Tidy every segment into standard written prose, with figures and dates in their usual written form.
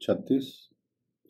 36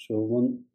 54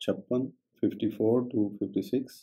56 54 to 56।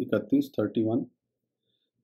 31:31।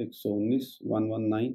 119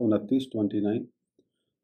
29:29।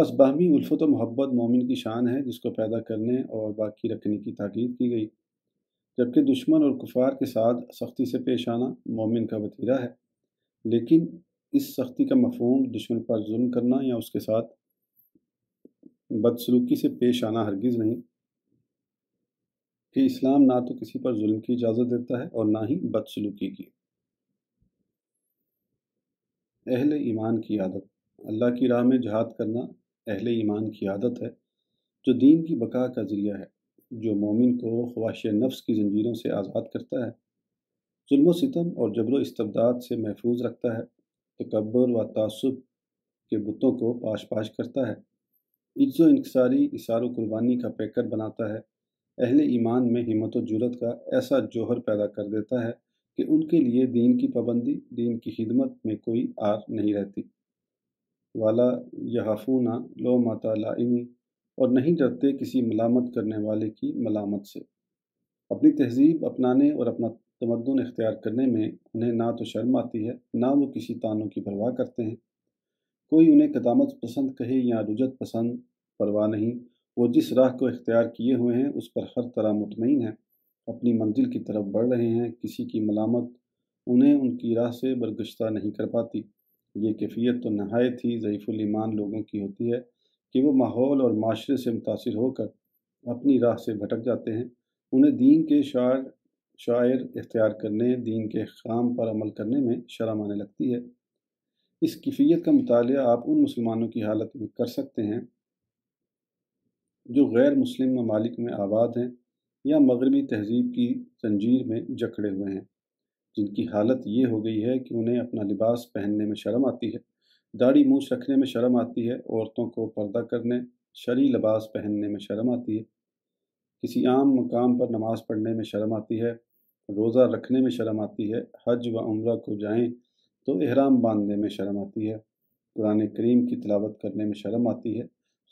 بس باہمی الفت و محبت مومن کی شان ہے جس کو پیدا کرنے اور باقی رکھنے کی تاکید کی گئی، جبکہ دشمن اور کفار کے ساتھ سختی سے پیش آنا مومن کا وتیرہ ہے۔ لیکن اس سختی کا مفہوم دشمن پر ظلم کرنا یا اس کے ساتھ بدسلوکی سے پیش آنا ہرگز نہیں، کہ اسلام نہ تو کسی پر ظلم کی اجازت دیتا ہے اور نہ ہی بدسلوکی کی۔ اہل ایمان کی عادت۔ اللہ کی راہ میں جہاد کرنا اہل ایمان کی عادت ہے جو دین کی بقا کا ذریعہ ہے، جو مومن کو خواہش نفس کی زنجیروں سے آزاد کرتا ہے، ظلم و ستم اور جبر و استبداد سے محفوظ رکھتا ہے، تکبر و تعصب کے بتوں کو پاش پاش کرتا ہے، عجز و انکساری، اثار و قربانی کا پیکر بناتا ہے، اہل ایمان میں ہمت و جرأت کا ایسا جوہر پیدا کر دیتا ہے کہ ان کے لیے دین کی پابندی، دین کی خدمت میں کوئی آر نہیں رہتی۔ والا یخافون لومۃ لائم، اور نہیں ڈرتے کسی ملامت کرنے والے کی ملامت سے۔ اپنی تہذیب اپنانے اور اپنا تمدن اختیار کرنے میں انہیں نہ تو شرم آتی ہے، نہ وہ کسی طعنوں کی پرواہ کرتے ہیں۔ کوئی انہیں قدامت پسند کہے یا رجت پسند، پرواہ نہیں، وہ جس راہ کو اختیار کیے ہوئے ہیں اس پر ہر طرح مطمئن ہیں، اپنی منزل کی طرف بڑھ رہے ہیں، کسی کی ملامت انہیں ان کی راہ سے برگشتہ نہیں کر پاتی۔ یہ کیفیت تو نہایت ہی ضعیف الایمان لوگوں کی ہوتی ہے کہ وہ ماحول اور معاشرے سے متاثر ہو کر اپنی راہ سے بھٹک جاتے ہیں، انہیں دین کے شعائر اختیار کرنے، دین کے احکام پر عمل کرنے میں شرم آنے لگتی ہے۔ اس کیفیت کا مطالعہ آپ ان مسلمانوں کی حالت میں کر سکتے ہیں جو غیر مسلم ممالک میں آباد ہیں یا مغربی تہذیب کی زنجیر میں جکڑے ہوئے ہیں، جن کی حالت یہ ہو گئی ہے کہ انہیں اپنا لباس پہننے میں شرم آتی ہے، داڑھی مونچھ رکھنے میں شرم آتی ہے، عورتوں کو پردہ کرنے، شرعی لباس پہننے میں شرم آتی ہے، کسی عام مقام پر نماز پڑھنے میں شرم آتی ہے، روزہ رکھنے میں شرم آتی ہے، حج و عمرہ کو جائیں تو احرام باندھنے میں شرم آتی ہے، قرآن کریم کی تلاوت کرنے میں شرم آتی ہے،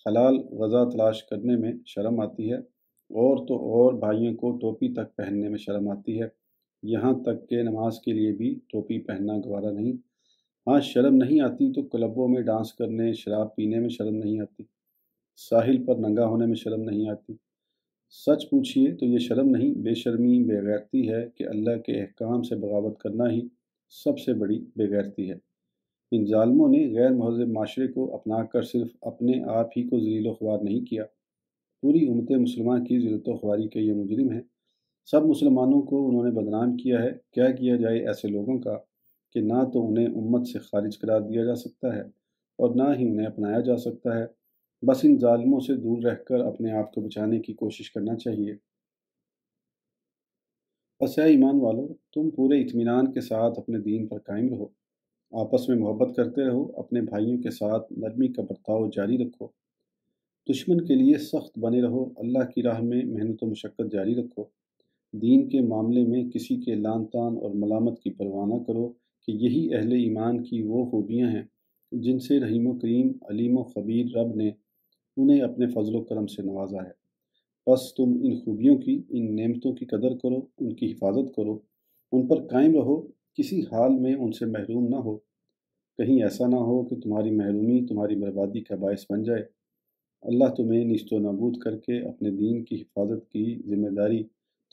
حلال غذا تلاش کرنے میں شرم آتی ہے، اور تو اور بھائیوں کو ٹوپی تک پہننے میں شرم آتی ہے، یہاں تک کہ نماز کے لیے بھی ٹوپی پہننا گوارا نہیں۔ ہاں، شرم نہیں آتی تو کلبوں میں ڈانس کرنے، شراب پینے میں شرم نہیں آتی، ساحل پر ننگا ہونے میں شرم نہیں آتی۔ سچ پوچھئے تو یہ شرم نہیں، بے شرمی، بے غیرتی ہے کہ اللہ کے احکام سے بغاوت کرنا ہی سب سے بڑی بے غیرتی ہے۔ ان ظالموں نے غیر مہذب معاشرے کو اپنا کر صرف اپنے آپ ہی کو ذلیل و خوار نہیں کیا، پوری امت مسلمہ کی ذلت و خواری کے یہ مجرم ہیں۔ سب مسلمانوں کو انہوں نے بدنام کیا ہے۔ کیا کیا جائے ایسے لوگوں کا کہ نہ تو انہیں امت سے خارج قرار دیا جا سکتا ہے اور نہ ہی انہیں اپنایا جا سکتا ہے۔ بس ان ظالموں سے دور رہ کر اپنے آپ کو بچانے کی کوشش کرنا چاہیے۔ بس اے ایمان والو، تم پورے اطمینان کے ساتھ اپنے دین پر قائم رہو، آپس میں محبت کرتے رہو، اپنے بھائیوں کے ساتھ نرمی کا برتاؤ جاری رکھو، دشمن کے لیے سخت بنے رہو، اللہ کی راہ میں محنت و مشقت جاری رکھو، دین کے معاملے میں کسی کے لعن طعن اور ملامت کی پرواہ نہ کرو، کہ یہی اہل ایمان کی وہ خوبیاں ہیں جن سے رحیم و کریم، علیم و خبیر رب نے انہیں اپنے فضل و کرم سے نوازا ہے۔ بس تم ان خوبیوں کی، ان نعمتوں کی قدر کرو، ان کی حفاظت کرو، ان پر قائم رہو، کسی حال میں ان سے محروم نہ ہو، کہیں ایسا نہ ہو کہ تمہاری محرومی تمہاری بربادی کا باعث بن جائے۔ اللہ تمہیں نیست و نابود کر کے اپنے دین کی حفاظت کی ذمہ داری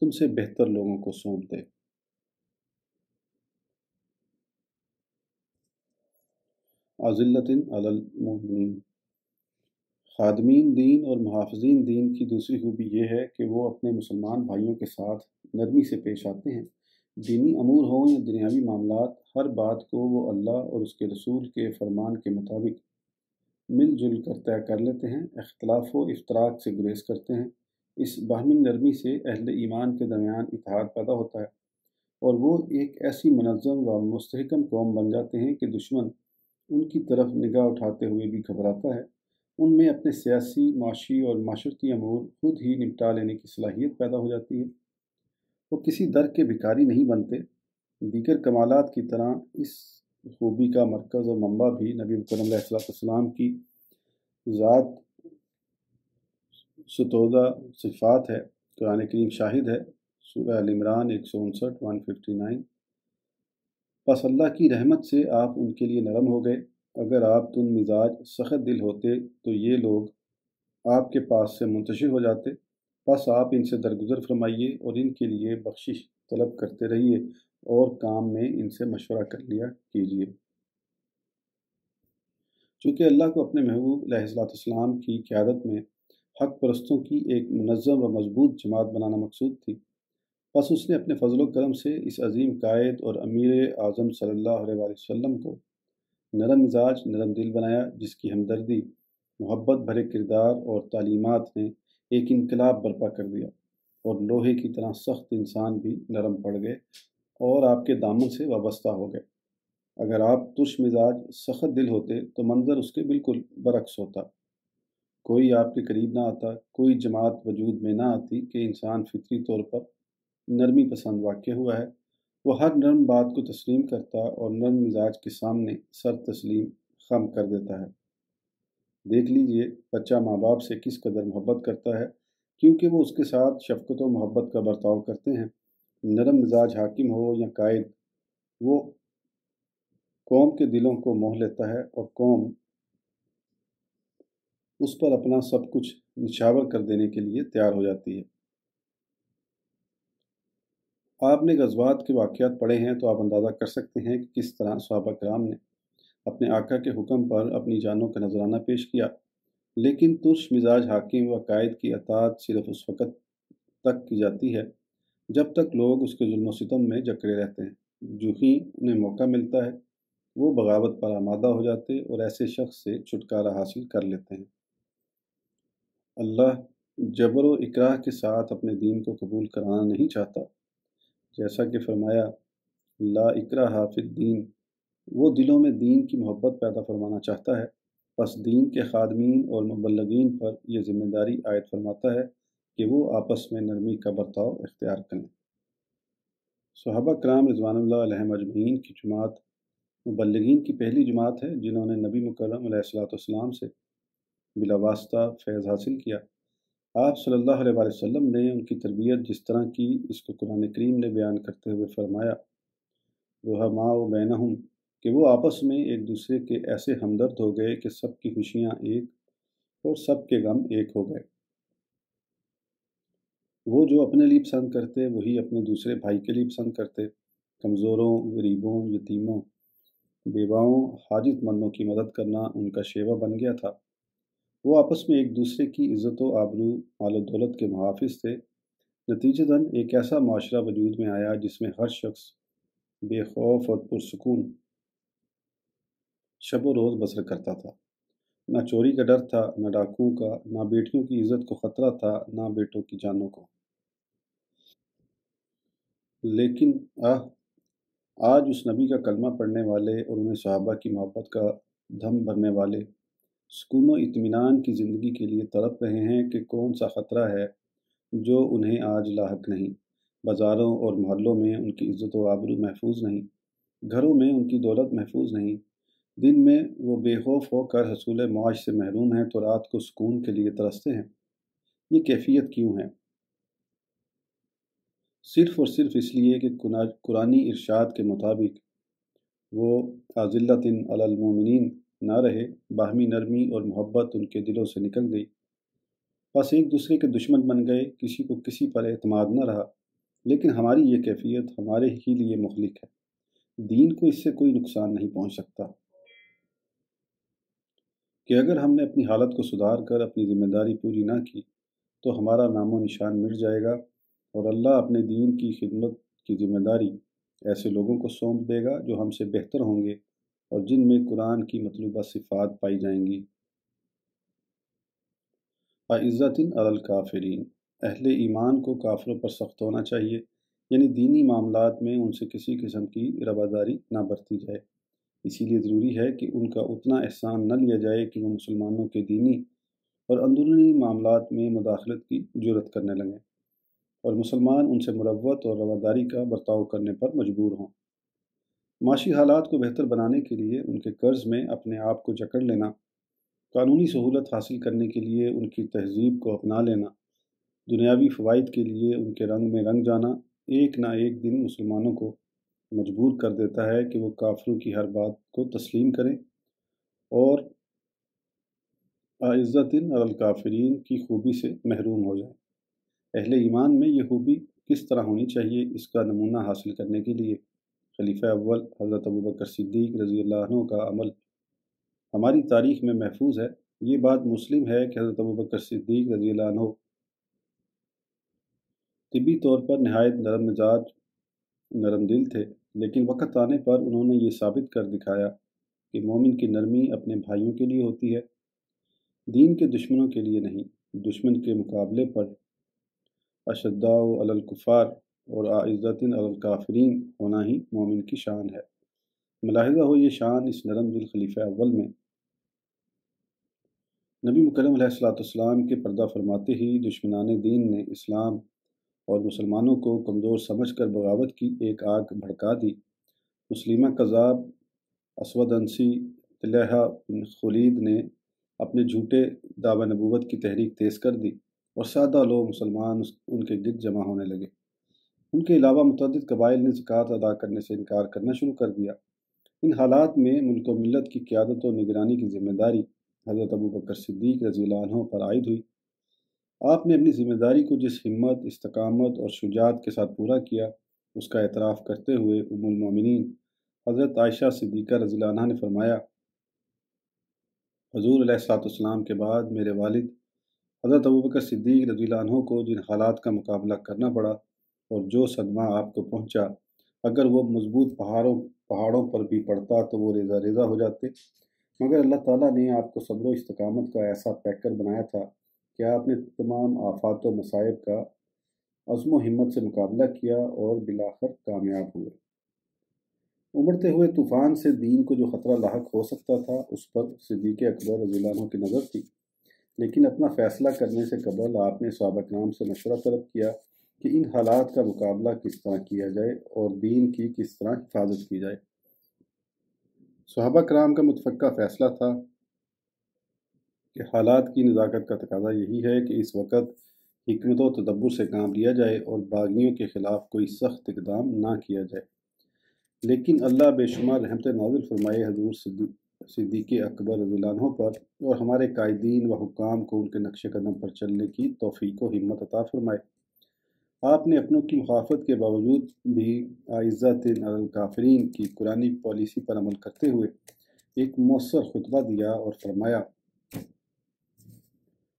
تم سے بہتر لوگوں کو سونپ دے۔ اذلۃ علی المؤمنین۔ خادمین دین اور محافظین دین کی دوسری خوبی یہ ہے کہ وہ اپنے مسلمان بھائیوں کے ساتھ نرمی سے پیش آتے ہیں۔ دینی امور ہوں یا دنیاوی معاملات، ہر بات کو وہ اللہ اور اس کے رسول کے فرمان کے مطابق مل جل کر طے کر لیتے ہیں، اختلاف و افتراق سے گریز کرتے ہیں۔ اس باہمی نرمی سے اہل ایمان کے درمیان اتحاد پیدا ہوتا ہے اور وہ ایک ایسی منظم و مستحکم قوم بن جاتے ہیں کہ دشمن ان کی طرف نگاہ اٹھاتے ہوئے بھی گھبراتا ہے۔ ان میں اپنے سیاسی، معاشی اور معاشرتی امور خود ہی نپٹا لینے کی صلاحیت پیدا ہو جاتی ہے۔ وہ کسی در کے بھکاری نہیں بنتے۔ دیگر کمالات کی طرح اس خوبی کا مرکز و منبع بھی نبی مکرم علیہ السلام کی ذات ستودہ صفات ہے۔ قرآن کریم شاہد ہے، سورہ ال عمران 159 159۔ بس اللہ کی رحمت سے آپ ان کے لیے نرم ہو گئے، اگر آپ تند مزاج سخت دل ہوتے تو یہ لوگ آپ کے پاس سے منتشر ہو جاتے، بس آپ ان سے درگزر فرمائیے اور ان کے لیے بخشش طلب کرتے رہیے اور کام میں ان سے مشورہ کر لیا کیجیے۔ چونکہ اللہ کو اپنے محبوب علیہ السلام کی قیادت میں حق پرستوں کی ایک منظم و مضبوط جماعت بنانا مقصود تھی، بس اس نے اپنے فضل و کرم سے اس عظیم قائد اور امیر اعظم صلی اللہ علیہ وآلہ وسلم کو نرم مزاج نرم دل بنایا، جس کی ہمدردی، محبت بھرے کردار اور تعلیمات نے ایک انقلاب برپا کر دیا، اور لوہے کی طرح سخت انسان بھی نرم پڑ گئے اور آپ کے دامن سے وابستہ ہو گئے۔ اگر آپ تش مزاج سخت دل ہوتے تو منظر اس کے بالکل برعکس ہوتا، کوئی آپ کے قریب نہ آتا، کوئی جماعت وجود میں نہ آتی کہ انسان فطری طور پر نرمی پسند واقع ہوا ہے، وہ ہر نرم بات کو تسلیم کرتا اور نرم مزاج کے سامنے سر تسلیم خم کر دیتا ہے۔ دیکھ لیجئے بچہ ماں باپ سے کس قدر محبت کرتا ہے، کیونکہ وہ اس کے ساتھ شفقت و محبت کا برتاؤ کرتے ہیں۔ نرم مزاج حاکم ہو یا قائد، وہ قوم کے دلوں کو موہ لیتا ہے اور قوم اس پر اپنا سب کچھ نچھاور کر دینے کے لیے تیار ہو جاتی ہے۔ آپ نے غزوات کے واقعات پڑھے ہیں تو آپ اندازہ کر سکتے ہیں کہ کس طرح صحابہ کرام نے اپنے آقا کے حکم پر اپنی جانوں کا نذرانہ پیش کیا، لیکن ترش مزاج حاکم و قائد کی اطاعت صرف اس وقت تک کی جاتی ہے جب تک لوگ اس کے ظلم و ستم میں جکڑے رہتے ہیں۔ جو ہی انہیں موقع ملتا ہے وہ بغاوت پر آمادہ ہو جاتے اور ایسے شخص سے چھٹکارا حاصل کر لیتے ہیں۔ اللہ جبر و اکراہ کے ساتھ اپنے دین کو قبول کرانا نہیں چاہتا، جیسا کہ فرمایا لا اکراہ فی الدین، وہ دلوں میں دین کی محبت پیدا فرمانا چاہتا ہے، بس دین کے خادمین اور مبلغین پر یہ ذمہ داری عائد فرماتا ہے کہ وہ آپس میں نرمی کا برتاؤ اختیار کریں۔ صحابہ کرام رضوان اللہ علیہم اجمعین کی جماعت مبلغین کی پہلی جماعت ہے جنہوں نے نبی مکرم علیہ السلام سے بلا واسطہ فیض حاصل کیا۔ آپ صلی اللہ علیہ وآلہ وسلم نے ان کی تربیت جس طرح کی، اس کو قرآن کریم نے بیان کرتے ہوئے فرمایا رحماء بینہم، کہ وہ آپس میں ایک دوسرے کے ایسے ہمدرد ہو گئے کہ سب کی خوشیاں ایک اور سب کے غم ایک ہو گئے۔ وہ جو اپنے لیے پسند کرتے وہی اپنے دوسرے بھائی کے لیے پسند کرتے۔ کمزوروں، غریبوں، یتیموں، بیواؤں، حاجت مندوں کی مدد کرنا ان کا شیوہ بن گیا تھا۔ وہ آپس میں ایک دوسرے کی عزت و آبرو، مال و دولت کے محافظ تھے۔ نتیجتاً ایک ایسا معاشرہ وجود میں آیا جس میں ہر شخص بے خوف اور پرسکون شب و روز بسر کرتا تھا۔ نہ چوری کا ڈر تھا، نہ ڈاکوؤں کا، نہ بیٹیوں کی عزت کو خطرہ تھا، نہ بیٹوں کی جانوں کو۔ لیکن آج اس نبی کا کلمہ پڑھنے والے اور انہیں صحابہ کی محبت کا دھم بھرنے والے سکون و اطمینان کی زندگی کے لیے تڑپ رہے ہیں کہ کون سا خطرہ ہے جو انہیں آج لاحق نہیں۔ بازاروں اور محلوں میں ان کی عزت و آبرو محفوظ نہیں، گھروں میں ان کی دولت محفوظ نہیں۔ دن میں وہ بے خوف ہو کر حصول معاش سے محروم ہیں تو رات کو سکون کے لیے ترستے ہیں۔ یہ کیفیت کیوں ہے؟ صرف اور صرف اس لیے کہ قرآنی ارشاد کے مطابق وہ اذلۃ علی المومنین نہ رہے، باہمی نرمی اور محبت ان کے دلوں سے نکل گئی، بس ایک دوسرے کے دشمن بن گئے، کسی کو کسی پر اعتماد نہ رہا۔ لیکن ہماری یہ کیفیت ہمارے ہی لیے مہلک ہے، دین کو اس سے کوئی نقصان نہیں پہنچ سکتا کہ اگر ہم نے اپنی حالت کو سدھار کر اپنی ذمہ داری پوری نہ کی تو ہمارا نام و نشان مٹ جائے گا، اور اللہ اپنے دین کی خدمت کی ذمہ داری ایسے لوگوں کو سونپ دے گا جو ہم سے بہتر ہوں گے اور جن میں قرآن کی مطلوبہ صفات پائی جائیں گی۔ اعزۃ علی الکافرین، اہل ایمان کو کافروں پر سخت ہونا چاہیے، یعنی دینی معاملات میں ان سے کسی قسم کی رواداری نہ برتی جائے۔ اسی لیے ضروری ہے کہ ان کا اتنا احسان نہ لیا جائے کہ وہ مسلمانوں کے دینی اور اندرونی معاملات میں مداخلت کی جرات کرنے لگیں اور مسلمان ان سے مروت اور رواداری کا برتاؤ کرنے پر مجبور ہوں۔ معاشی حالات کو بہتر بنانے کے لیے ان کے قرض میں اپنے آپ کو جکڑ لینا، قانونی سہولت حاصل کرنے کے لیے ان کی تہذیب کو اپنا لینا، دنیاوی فوائد کے لیے ان کے رنگ میں رنگ جانا، ایک نہ ایک دن مسلمانوں کو مجبور کر دیتا ہے کہ وہ کافروں کی ہر بات کو تسلیم کریں اور عزت الکافرین کی خوبی سے محروم ہو جائیں۔ اہل ایمان میں یہ خوبی کس طرح ہونی چاہیے، اس کا نمونہ حاصل کرنے کے لیے خلیفہ اول حضرت ابوبکر صدیق رضی اللہ عنہ کا عمل ہماری تاریخ میں محفوظ ہے۔ یہ بات مسلم ہے کہ حضرت ابوبکر صدیق رضی اللہ عنہ طبی طور پر نہایت نرم مزاج، نرم دل تھے، لیکن وقت آنے پر انہوں نے یہ ثابت کر دکھایا کہ مومن کی نرمی اپنے بھائیوں کے لیے ہوتی ہے، دین کے دشمنوں کے لیے نہیں۔ دشمن کے مقابلے پر اشداء علی الکفار اور اعزۃ علی الکافرین ہونا ہی مومن کی شان ہے۔ ملاحظہ ہو یہ شان اس نرم دل خلیفہ اول میں۔ نبی مکرم علیہ السلام کے پردہ فرماتے ہی دشمنان دین نے اسلام اور مسلمانوں کو کمزور سمجھ کر بغاوت کی ایک آگ بھڑکا دی۔ مسلمہ کذاب اسود انسی طلحہ بن خولید نے اپنے جھوٹے دعوی نبوت کی تحریک تیز کر دی اور سادہ لوگ مسلمان ان کے گرد جمع ہونے لگے۔ ان کے علاوہ متعدد قبائل نے زکوٰۃ ادا کرنے سے انکار کرنا شروع کر دیا۔ ان حالات میں ملک و ملت کی قیادت و نگرانی کی ذمہ داری حضرت ابوبکر صدیق رضی اللہ عنہ پر عائد ہوئی۔ آپ نے اپنی ذمہ داری کو جس ہمت، استقامت اور شجاعت کے ساتھ پورا کیا، اس کا اعتراف کرتے ہوئے ام المومنین حضرت عائشہ صدیقہ رضی اللہ عنہ نے فرمایا، حضور علیہ السلام کے بعد میرے والد حضرت ابوبکر صدیق رضی اللہ عنہ کو جن حالات کا مقابلہ کرنا پڑا اور جو صدمہ آپ کو پہنچا، اگر وہ مضبوط پہاڑوں پر بھی پڑتا تو وہ ریزہ ریزہ ہو جاتے، مگر اللہ تعالیٰ نے آپ کو صبر و استقامت کا ایسا پیکر بنایا تھا کہ آپ نے تمام آفات و مصائب کا عزم و ہمت سے مقابلہ کیا اور بالآخر کامیاب ہوئے۔ امڑتے ہوئے طوفان سے دین کو جو خطرہ لاحق ہو سکتا تھا، اس پر صدیق اکبر رضی اللہ عنہ کی نظر تھی، لیکن اپنا فیصلہ کرنے سے قبل آپ نے صحابہ کرام سے مشورہ طلب کیا کہ ان حالات کا مقابلہ کس طرح کیا جائے اور دین کی کس طرح حفاظت کی جائے۔ صحابہ کرام کا متفقہ فیصلہ تھا کہ حالات کی نزاکت کا تقاضا یہی ہے کہ اس وقت حکمت و تدبر سے کام لیا جائے اور باغیوں کے خلاف کوئی سخت اقدام نہ کیا جائے۔ لیکن اللہ بے شمار رحمت نازل فرمائے حضور صدیق اکبر رضی اللہ عنہ پر اور ہمارے قائدین و حکام کو ان کے نقش قدم پر چلنے کی توفیق و ہمت عطا فرمائے۔ آپ نے اپنوں کی مخالفت کے باوجود بھی عزت الکافرین کی قرآنی پالیسی پر عمل کرتے ہوئے ایک مؤثر خطبہ دیا اور فرمایا،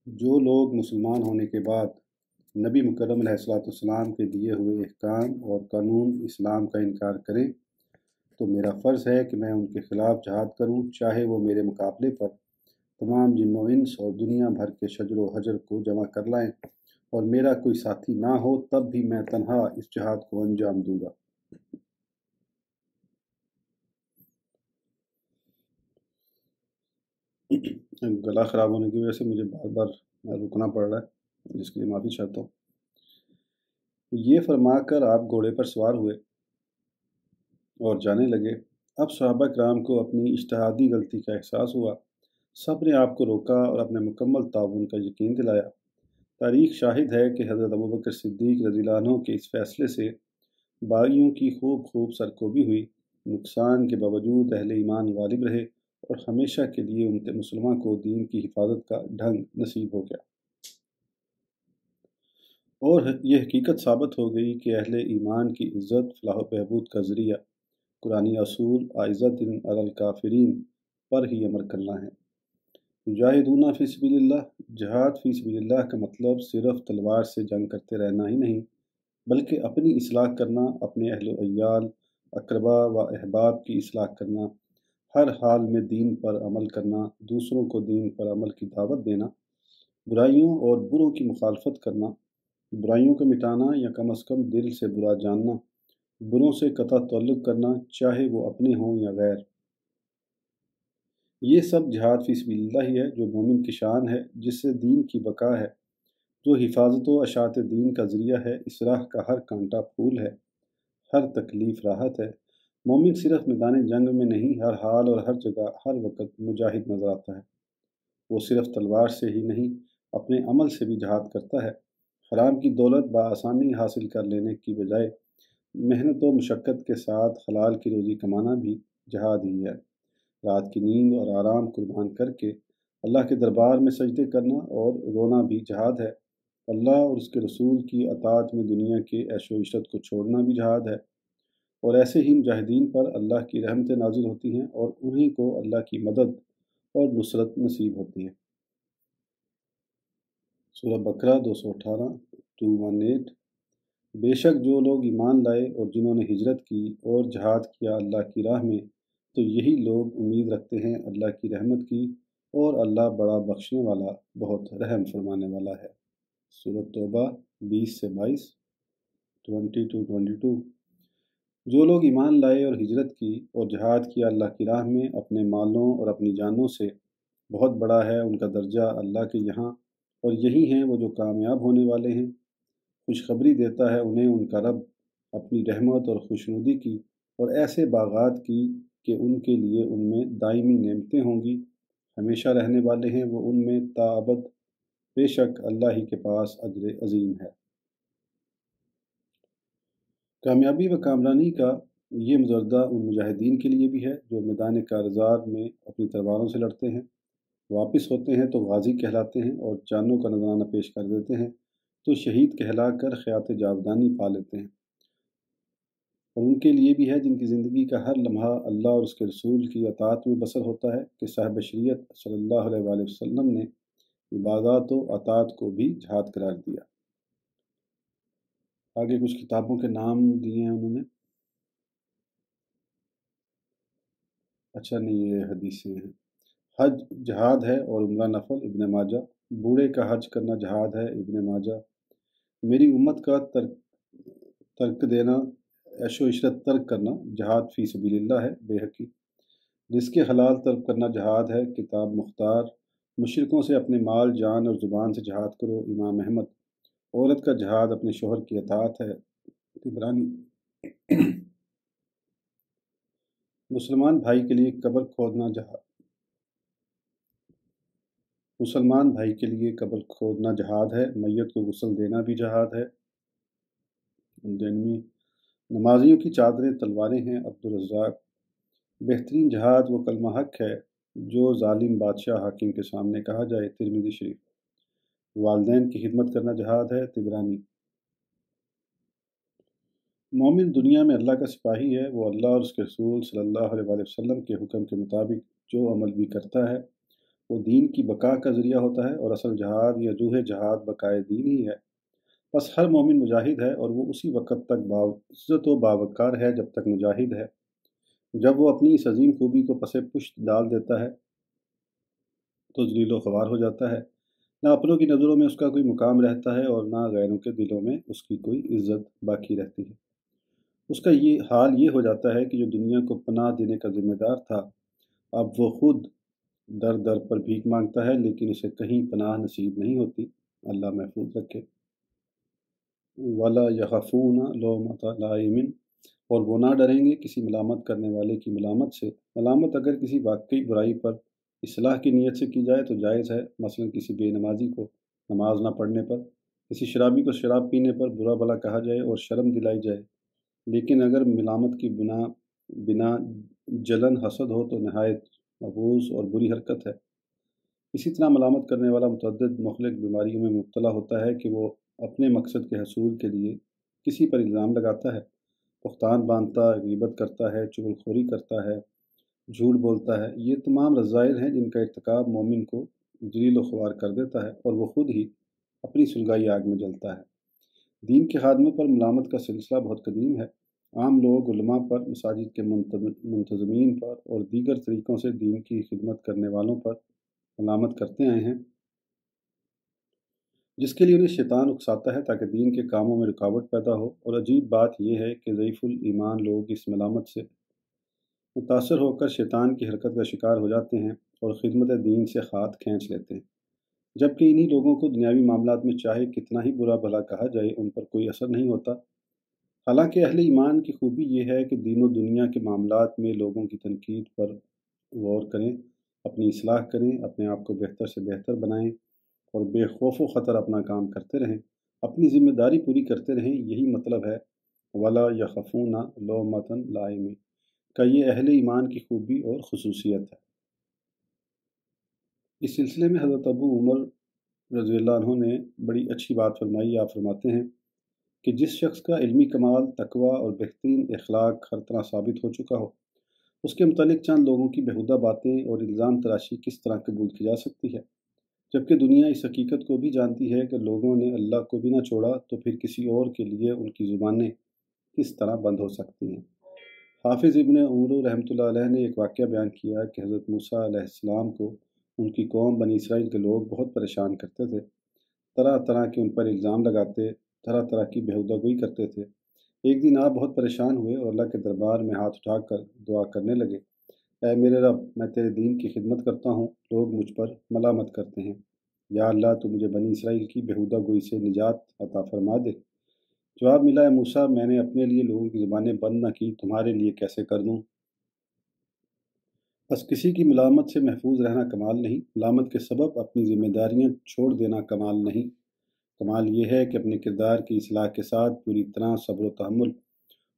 جو لوگ مسلمان ہونے کے بعد نبی مکرم علیہ السلام کے دیے ہوئے احکام اور قانون اسلام کا انکار کریں تو میرا فرض ہے کہ میں ان کے خلاف جہاد کروں، چاہے وہ میرے مقابلے پر تمام جن و انس اور دنیا بھر کے شجر و حجر کو جمع کر لائیں اور میرا کوئی ساتھی نہ ہو، تب بھی میں تنہا اس جہاد کو انجام دوں گا۔ گلا خراب ہونے کی وجہ سے مجھے بار بار رکنا پڑ رہا ہے، جس کے لیے معافی چاہتا ہوں۔ یہ فرما کر آپ گھوڑے پر سوار ہوئے اور جانے لگے۔ اب صحابہ کرام کو اپنی اجتہادی غلطی کا احساس ہوا۔ سب نے آپ کو روکا اور اپنے مکمل تعاون کا یقین دلایا۔ تاریخ شاہد ہے کہ حضرت ابوبکر صدیق رضی اللہ عنہ کے اس فیصلے سے باغیوں کی خوب سرکوبی ہوئی۔ نقصان کے باوجود اہل ایمان غالب رہے اور ہمیشہ کے لیے امت مسلمہ کو دین کی حفاظت کا ڈھنگ نصیب ہو گیا۔ اور یہ حقیقت ثابت ہو گئی کہ اہل ایمان کی عزت، فلاح و بہبود کا ذریعہ قرآنی اصول عزت علی الکافرین پر ہی عمل کرنا ہے۔ مجاہدون فی سبیل اللہ، جہاد فی سبیل اللہ کا مطلب صرف تلوار سے جنگ کرتے رہنا ہی نہیں، بلکہ اپنی اصلاح کرنا، اپنے اہل و عیال، اقربا و احباب کی اصلاح کرنا، ہر حال میں دین پر عمل کرنا، دوسروں کو دین پر عمل کی دعوت دینا، برائیوں اور بروں کی مخالفت کرنا، برائیوں کو مٹانا یا کم از کم دل سے برا جاننا، بروں سے قطع تعلق کرنا، چاہے وہ اپنے ہوں یا غیر۔ یہ سب جہاد فی سبیل اللہ ہی ہے، جو مومن کی شان ہے، جس سے دین کی بقا ہے، جو حفاظت و اشاعت دین کا ذریعہ ہے۔ اس راہ کا ہر کانٹا پھول ہے، ہر تکلیف راحت ہے۔ مومن صرف میدان جنگ میں نہیں، ہر حال اور ہر جگہ ہر وقت مجاہد نظر آتا ہے۔ وہ صرف تلوار سے ہی نہیں، اپنے عمل سے بھی جہاد کرتا ہے۔ حرام کی دولت بآسانی حاصل کر لینے کی بجائے محنت و مشقت کے ساتھ حلال کی روزی کمانا بھی جہاد ہی ہے۔ رات کی نیند اور آرام قربان کر کے اللہ کے دربار میں سجدے کرنا اور رونا بھی جہاد ہے۔ اللہ اور اس کے رسول کی اطاعت میں دنیا کے عیش و عشرت کو چھوڑنا بھی جہاد ہے، اور ایسے ہی مجاہدین پر اللہ کی رحمتیں نازل ہوتی ہیں اور انہیں کو اللہ کی مدد اور نصرت نصیب ہوتی ہے۔ سورہ بقرہ 218 218 بے شک جو لوگ ایمان لائے اور جنہوں نے ہجرت کی اور جہاد کیا اللہ کی راہ میں، تو یہی لوگ امید رکھتے ہیں اللہ کی رحمت کی، اور اللہ بڑا بخشنے والا بہت رحم فرمانے والا ہے۔ سورہ توبہ 20 سے 22 20-22 جو لوگ ایمان لائے اور ہجرت کی اور جہاد کیا اللہ کی راہ میں اپنے مالوں اور اپنی جانوں سے، بہت بڑا ہے ان کا درجہ اللہ کے یہاں، اور یہی ہیں وہ جو کامیاب ہونے والے ہیں۔ خوشخبری دیتا ہے انہیں ان کا رب اپنی رحمت اور خوشنودی کی، اور ایسے باغات کی کہ ان کے لیے ان میں دائمی نعمتیں ہوں گی، ہمیشہ رہنے والے ہیں وہ ان میں تا ابد، بے شک اللہ ہی کے پاس اجر عظیم ہے۔ کامیابی و کامرانی کا یہ مجردہ ان مجاہدین کے لیے بھی ہے جو میدان کارزار میں اپنی تلواروں سے لڑتے ہیں، واپس ہوتے ہیں تو غازی کہلاتے ہیں، اور جانوں کا نذرانہ پیش کر دیتے ہیں تو شہید کہلا کر حیات جاودانی پا لیتے ہیں۔ اور ان کے لیے بھی ہے جن کی زندگی کا ہر لمحہ اللہ اور اس کے رسول کی اطاعت میں بسر ہوتا ہے، کہ صاحب شریعت صلی اللہ علیہ وآلہ وسلم نے عبادات و اطاعت کو بھی جہاد قرار دیا۔ آگے کچھ کتابوں کے نام دیے ہیں انہوں نے، اچھا نہیں یہ حدیثیں ہیں۔ حج جہاد ہے اور عمرہ نفل، ابن ماجہ۔ بوڑھے کا حج کرنا جہاد ہے، ابن ماجہ۔ میری امت کا ترک دینا، عیش و عشرت ترک کرنا جہاد فی سبیل اللہ ہے، بیہقی۔ رزق حلال طلب کرنا جہاد ہے، کتاب مختار۔ مشرکوں سے اپنے مال، جان اور زبان سے جہاد کرو، امام احمد۔ عورت کا جہاد اپنے شوہر کی اطاعت ہے، طبرانی۔ مسلمان بھائی کے لیے قبر کھودنا جہاد مسلمان بھائی کے لیے قبر کھودنا جہاد ہے، میت کو غسل دینا بھی جہاد ہے۔ نمازیوں کی چادریں تلواریں ہیں، عبدالرزاق۔ بہترین جہاد وہ کلمہ حق ہے جو ظالم بادشاہ حاکم کے سامنے کہا جائے، ترمذی شریف۔ والدین کی خدمت کرنا جہاد ہے، طبرانی۔ مومن دنیا میں اللہ کا سپاہی ہے، وہ اللہ اور اس کے رسول صلی اللہ علیہ وآلہ وسلم کے حکم کے مطابق جو عمل بھی کرتا ہے وہ دین کی بقا کا ذریعہ ہوتا ہے، اور اصل جہاد یا روح جہاد بقائے دین ہی ہے۔ بس ہر مومن مجاہد ہے، اور وہ اسی وقت تک باعزت و باوقار ہے جب تک مجاہد ہے۔ جب وہ اپنی اس عظیم خوبی کو پس پشت ڈال دیتا ہے تو ذلیل و خوار ہو جاتا ہے، نہ اپنوں کی نظروں میں اس کا کوئی مقام رہتا ہے اور نہ غیروں کے دلوں میں اس کی کوئی عزت باقی رہتی ہے۔ اس کا یہ حال یہ ہو جاتا ہے کہ جو دنیا کو پناہ دینے کا ذمہ دار تھا، اب وہ خود در در پر بھیک مانگتا ہے، لیکن اسے کہیں پناہ نصیب نہیں ہوتی۔ اللہ محفوظ رکھے۔ وَلَا يَخَافُونَ لَوْمَةَ لَائِمٍ، اور وہ نہ ڈریں گے کسی ملامت کرنے والے کی ملامت سے۔ ملامت اگر کسی واقعی برائی پر اصلاح کی نیت سے کی جائے تو جائز ہے، مثلا کسی بے نمازی کو نماز نہ پڑھنے پر، کسی شرابی کو شراب پینے پر برا بھلا کہا جائے اور شرم دلائی جائے، لیکن اگر ملامت کی بنا جلن حسد ہو تو نہایت مبغوض اور بری حرکت ہے۔ اسی طرح ملامت کرنے والا متعدد مخلق بیماریوں میں مبتلا ہوتا ہے کہ وہ اپنے مقصد کے حصول کے لیے کسی پر الزام لگاتا ہے، بہتان باندھتا، غیبت کرتا ہے، چغل خوری کرتا ہے، جھوٹ بولتا ہے۔ یہ تمام رذائل ہیں جن کا ارتکاب مومن کو ذلیل و خوار کر دیتا ہے، اور وہ خود ہی اپنی سلگائی آگ میں جلتا ہے۔ دین کے خادموں پر ملامت کا سلسلہ بہت قدیم ہے۔ عام لوگ علماء پر، مساجد کے منتظمین پر اور دیگر طریقوں سے دین کی خدمت کرنے والوں پر ملامت کرتے آئے ہیں، جس کے لیے انہیں شیطان اکساتا ہے تاکہ دین کے کاموں میں رکاوٹ پیدا ہو۔ اور عجیب بات یہ ہے کہ ضعیف الایمان لوگ اس ملامت سے متاثر ہو کر شیطان کی حرکت کا شکار ہو جاتے ہیں اور خدمت دین سے ہاتھ کھینچ لیتے ہیں، جبکہ انہی لوگوں کو دنیاوی معاملات میں چاہے کتنا ہی برا بھلا کہا جائے ان پر کوئی اثر نہیں ہوتا۔ حالانکہ اہل ایمان کی خوبی یہ ہے کہ دین و دنیا کے معاملات میں لوگوں کی تنقید پر غور کریں، اپنی اصلاح کریں، اپنے آپ کو بہتر سے بہتر بنائیں اور بے خوف و خطر اپنا کام کرتے رہیں، اپنی ذمہ داری پوری کرتے رہیں۔ یہی مطلب ہے وَلَا يَخَافُونَ لَوْمَةَ لَائِمٍ، کا یہ اہل ایمان کی خوبی اور خصوصیت ہے۔ اس سلسلے میں حضرت ابو عمر رضی اللہ عنہ نے بڑی اچھی بات فرمائی۔ آپ فرماتے ہیں کہ جس شخص کا علمی کمال، تقوی اور بہترین اخلاق ہر طرح ثابت ہو چکا ہو، اس کے متعلق چند لوگوں کی بیہودہ باتیں اور الزام تراشی کس طرح قبول کی جا سکتی ہے، جبکہ دنیا اس حقیقت کو بھی جانتی ہے کہ لوگوں نے اللہ کو بھی نہ چھوڑا تو پھر کسی اور کے لیے ان کی زبانیں کس طرح بند ہو سکتی ہیں۔ حافظ ابن عمر رحمۃ اللہ علیہ نے ایک واقعہ بیان کیا کہ حضرت موسیٰ علیہ السلام کو ان کی قوم بنی اسرائیل کے لوگ بہت پریشان کرتے تھے، طرح طرح کے ان پر الزام لگاتے، طرح طرح کی بیہودہ گوئی کرتے تھے۔ ایک دن آپ بہت پریشان ہوئے اور اللہ کے دربار میں ہاتھ اٹھا کر دعا کرنے لگے، اے میرے رب، میں تیرے دین کی خدمت کرتا ہوں، لوگ مجھ پر ملامت کرتے ہیں، یا اللہ تو مجھے بنی اسرائیل کی بیہودہ گوئی سے نجات عطا فرما دے۔ جواب ملا، اے موسیٰ، میں نے اپنے لیے لوگوں کی زبانیں بند نہ کی، تمہارے لیے کیسے کر دوں؟ بس کسی کی ملامت سے محفوظ رہنا کمال نہیں، ملامت کے سبب اپنی ذمہ داریاں چھوڑ دینا کمال نہیں۔ کمال یہ ہے کہ اپنے کردار کی اصلاح کے ساتھ پوری طرح صبر و تحمل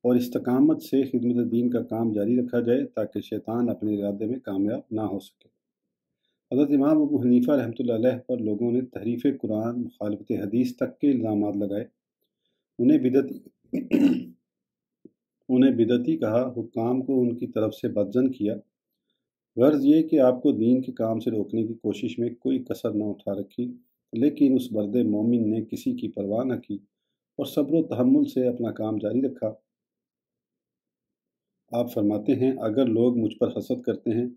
اور استقامت سے خدمت دین کا کام جاری رکھا جائے تاکہ شیطان اپنے ارادے میں کامیاب نہ ہو سکے۔ حضرت امام ابو حنیفہ رحمۃ اللہ علیہ پر لوگوں نے تحریف قرآن، مخالفت حدیث تک کے الزامات لگائے، انہیں بدعتی کہا، حکام کو ان کی طرف سے بدظن کیا۔ غرض یہ کہ آپ کو دین کے کام سے روکنے کی کوشش میں کوئی کسر نہ اٹھا رکھی، لیکن اس برد مومن نے کسی کی پرواہ نہ کی اور صبر و تحمل سے اپنا کام جاری رکھا۔ آپ فرماتے ہیں، اگر لوگ مجھ پر حسد کرتے ہیں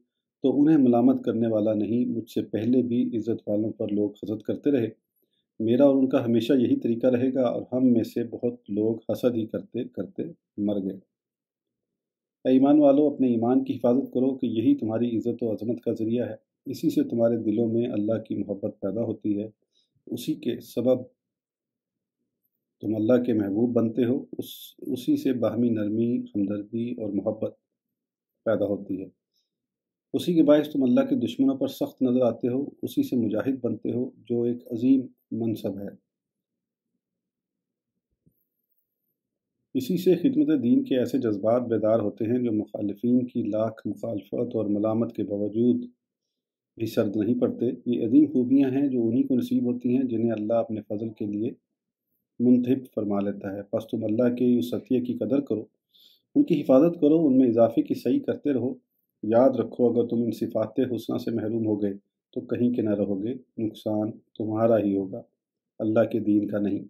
تو انہیں ملامت کرنے والا نہیں، مجھ سے پہلے بھی عزت والوں پر لوگ حسد کرتے رہے، میرا اور ان کا ہمیشہ یہی طریقہ رہے گا، اور ہم میں سے بہت لوگ حسد ہی کرتے کرتے مر گئے۔ اے ایمان والو، اپنے ایمان کی حفاظت کرو کہ یہی تمہاری عزت و عظمت کا ذریعہ ہے، اسی سے تمہارے دلوں میں اللہ کی محبت پیدا ہوتی ہے، اسی کے سبب تم اللہ کے محبوب بنتے ہو، اسی سے باہمی نرمی، ہمدردی اور محبت پیدا ہوتی ہے، اسی کے باعث تم اللہ کے دشمنوں پر سخت نظر آتے ہو، اسی سے مجاہد بنتے ہو، جو ایک عظیم منصب ہے۔ اسی سے خدمت دین کے ایسے جذبات بیدار ہوتے ہیں جو مخالفین کی لاکھ مخالفت اور ملامت کے باوجود بھی سرد نہیں پڑتے۔ یہ عظیم خوبیاں ہیں جو انہی کو نصیب ہوتی ہیں جنہیں اللہ اپنے فضل کے لیے منتخب فرما لیتا ہے۔ پس تم اللہ کے اس عطیہ کی قدر کرو، ان کی حفاظت کرو، ان میں اضافے کی سعی کرتے رہو۔ یاد رکھو، اگر تم ان صفات حسنہ سے محروم ہو گئے تو کہیں کے نہ رہو گے، نقصان تمہارا ہی ہوگا، اللہ کے دین کا نہیں۔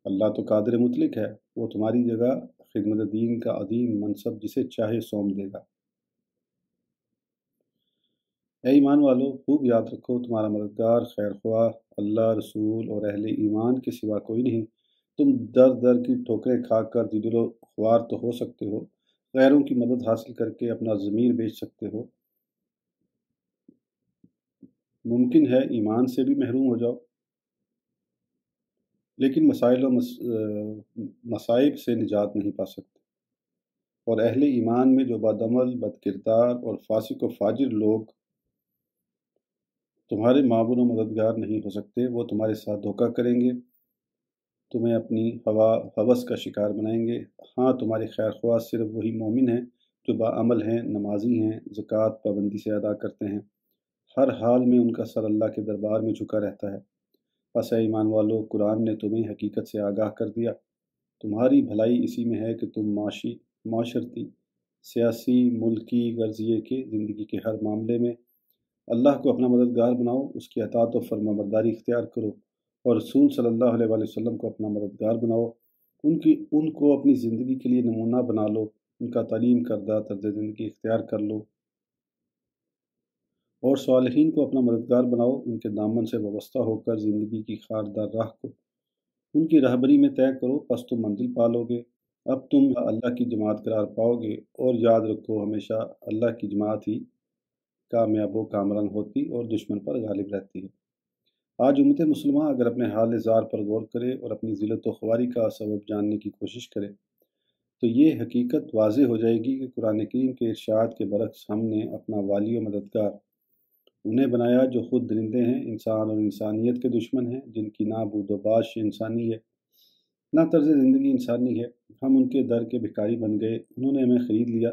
اللہ تو قادر مطلق ہے، وہ تمہاری جگہ خدمت دین کا عظیم منصب جسے چاہے سونپ دے گا۔ اے ایمان والو، خوب یاد رکھو، تمہارا مددگار خیر خواہ اللہ، رسول اور اہل ایمان کے سوا کوئی نہیں۔ تم در در کی ٹھوکریں کھا کر ذلیل و خوار تو ہو سکتے ہو، غیروں کی مدد حاصل کر کے اپنا ضمیر بیچ سکتے ہو، ممکن ہے ایمان سے بھی محروم ہو جاؤ، لیکن مسائل و مصائب سے نجات نہیں پا سکتے، اور اہل ایمان میں جو بدعمل، بد کردار اور فاسق و فاجر لوگ تمہارے معاون و مددگار نہیں ہو سکتے، وہ تمہارے ساتھ دھوکہ کریں گے، تمہیں اپنی ہوس کا شکار بنائیں گے۔ ہاں، تمہارے خیر خواہ صرف وہی مومن ہیں جو باعمل ہیں، نمازی ہیں، زکوٰۃ پابندی سے ادا کرتے ہیں، ہر حال میں ان کا سر اللہ کے دربار میں جھکا رہتا ہے۔ پس اے ایمان والو، قرآن نے تمہیں حقیقت سے آگاہ کر دیا، تمہاری بھلائی اسی میں ہے کہ تم معاشرتی، سیاسی، ملکی، غرض یہ کہ زندگی کے ہر معاملے میں اللہ کو اپنا مددگار بناؤ، اس کی اطاعت و فرمانبرداری اختیار کرو، اور رسول صلی اللہ علیہ وآلہ وسلم کو اپنا مددگار بناؤ، ان کو اپنی زندگی کے لیے نمونہ بنا لو، ان کا تعلیم کردہ طرز زندگی اختیار کر لو، اور صالحین کو اپنا مددگار بناؤ، ان کے دامن سے وابستہ ہو کر زندگی کی خاردار راہ کو ان کی راہبری میں طے کرو، پس تم منزل پالو گے، اب تم اللہ کی جماعت قرار پاؤ گے، اور یاد رکھو، ہمیشہ اللہ کی جماعت ہی کامیاب و کامران ہوتی اور دشمن پر غالب رہتی ہے۔ آج امت مسلمہ اگر اپنے حال زار پر غور کرے اور اپنی ذلت و خواری کا سبب جاننے کی کوشش کرے تو یہ حقیقت واضح ہو جائے گی کہ قرآن کریم کے ارشاد کے برعکس ہم نے اپنا والی و مددگار انہیں بنایا جو خود درندے ہیں، انسان اور انسانیت کے دشمن ہیں، جن کی نہ بود و باش انسانی ہے، نہ طرز زندگی انسانی ہے۔ ہم ان کے در کے بھکاری بن گئے، انہوں نے ہمیں خرید لیا